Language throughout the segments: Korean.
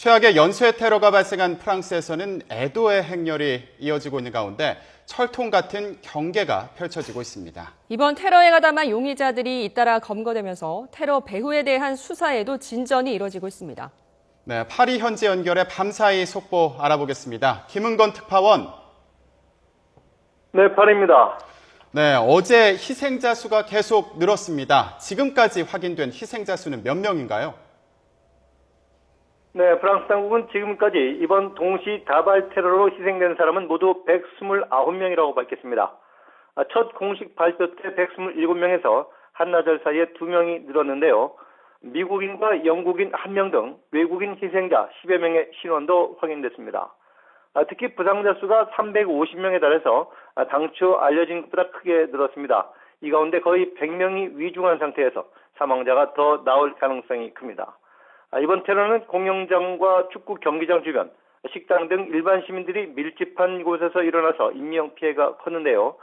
최악의 연쇄 테러가 발생한 프랑스에서는 애도의 행렬이 이어지고 있는 가운데 철통 같은 경계가 펼쳐지고 있습니다. 이번 테러에 가담한 용의자들이 잇따라 검거되면서 테러 배후에 대한 수사에도 진전이 이뤄지고 있습니다. 네, 파리 현지 연결해 밤사이 속보 알아보겠습니다. 김은건 특파원. 네, 파리입니다. 네, 어제 희생자 수가 계속 늘었습니다. 지금까지 확인된 희생자 수는 몇 명인가요? 네, 프랑스 당국은 지금까지 이번 동시 다발 테러로 희생된 사람은 모두 129명이라고 밝혔습니다. 첫 공식 발표 때 127명에서 한나절 사이에 2명이 늘었는데요. 미국인과 영국인 1명 등 외국인 희생자 10여 명의 신원도 확인됐습니다. 특히 부상자 수가 350명에 달해서 당초 알려진 것보다 크게 늘었습니다. 이 가운데 거의 100명이 위중한 상태에서 사망자가 더 나올 가능성이 큽니다. 이번 테러는 공연장과 축구 경기장 주변, 식당 등 일반 시민들이 밀집한 곳에서 일어나서 인명피해가 컸는데요.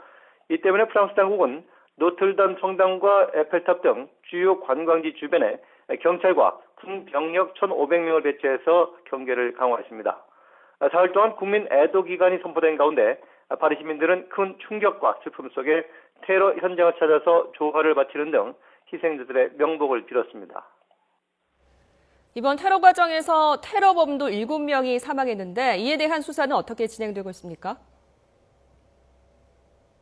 이 때문에 프랑스 당국은 노틀담 성당과 에펠탑 등 주요 관광지 주변에 경찰과 군 병력 1,500명을 배치해서 경계를 강화했습니다. 사흘 동안 국민 애도 기간이 선포된 가운데 파리 시민들은 큰 충격과 슬픔 속에 테러 현장을 찾아서 조화를 바치는 등 희생자들의 명복을 빌었습니다. 이번 테러 과정에서 테러범도 7명이 사망했는데 이에 대한 수사는 어떻게 진행되고 있습니까?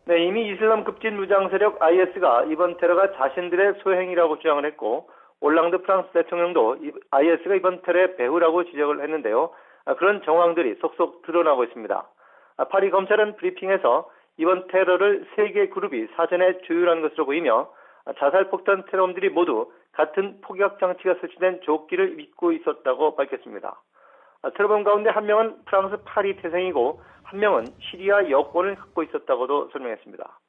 네, 이미 이슬람 급진 무장 세력 IS가 이번 테러가 자신들의 소행이라고 주장을 했고 올랑드 프랑스 대통령도 IS가 이번 테러의 배후라고 지적을 했는데요. 그런 정황들이 속속 드러나고 있습니다. 파리 검찰은 브리핑에서 이번 테러를 3개 그룹이 사전에 조율한 것으로 보이며 자살폭탄 테러범들이 모두 같은 폭약 장치가 설치된 조끼를 입고 있었다고 밝혔습니다. 테러범 가운데 1명은 프랑스 파리 태생이고 1명은 시리아 여권을 갖고 있었다고도 설명했습니다.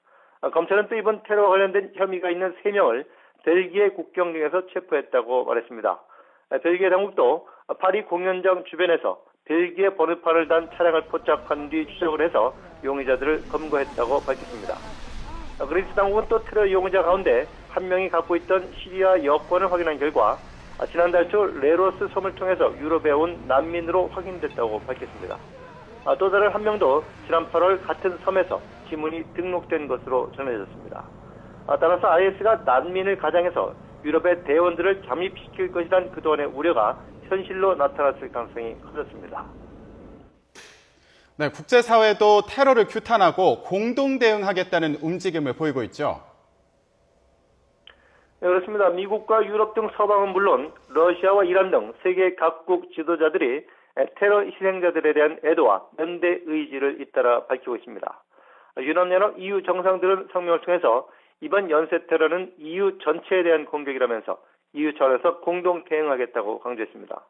검찰은 또 이번 테러와 관련된 혐의가 있는 3명을 벨기에 국경에서 체포했다고 말했습니다. 벨기에 당국도 파리 공연장 주변에서 벨기에 번호판을 단 차량을 포착한 뒤 추적을 해서 용의자들을 검거했다고 밝혔습니다. 그리스 당국은 또 테러 용의자 가운데 1명이 갖고 있던 시리아 여권을 확인한 결과 지난달 초 레로스 섬을 통해서 유럽에 온 난민으로 확인됐다고 밝혔습니다. 또 다른 1명도 지난 8월 같은 섬에서 지문이 등록된 것으로 전해졌습니다. 따라서 IS가 난민을 가장해서 유럽의 대원들을 잠입시킬 것이란 그동안의 우려가 현실로 나타났을 가능성이 커졌습니다. 네, 국제사회도 테러를 규탄하고 공동 대응하겠다는 움직임을 보이고 있죠. 네, 그렇습니다. 미국과 유럽 등 서방은 물론 러시아와 이란 등 세계 각국 지도자들이 테러 희생자들에 대한 애도와 연대 의지를 잇따라 밝히고 있습니다. 유럽연합 EU 정상들은 성명을 통해서 이번 연쇄 테러는 EU 전체에 대한 공격이라면서 EU 차원에서 공동 대응하겠다고 강조했습니다.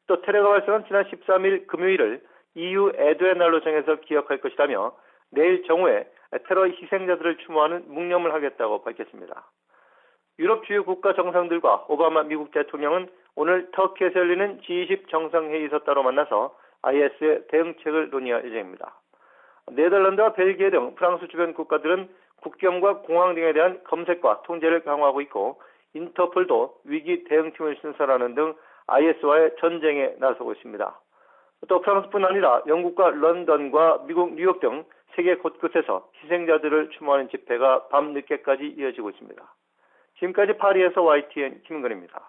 또 테러가 발생한 지난 13일 금요일을 EU 애도의 날로 정해서 기억할 것이라며 내일 정오에 테러 희생자들을 추모하는 묵념을 하겠다고 밝혔습니다. 유럽 주요 국가 정상들과 오바마 미국 대통령은 오늘 터키에서 열리는 G20 정상회의에서 따로 만나서 IS의 대응책을 논의할 예정입니다. 네덜란드와 벨기에 등 프랑스 주변 국가들은 국경과 공항 등에 대한 검색과 통제를 강화하고 있고 인터폴도 위기 대응팀을 신설하는 등 IS와의 전쟁에 나서고 있습니다. 또 프랑스뿐 아니라 영국과 런던과 미국 뉴욕 등 세계 곳곳에서 희생자들을 추모하는 집회가 밤늦게까지 이어지고 있습니다. 지금까지 파리에서 YTN 김은근입니다.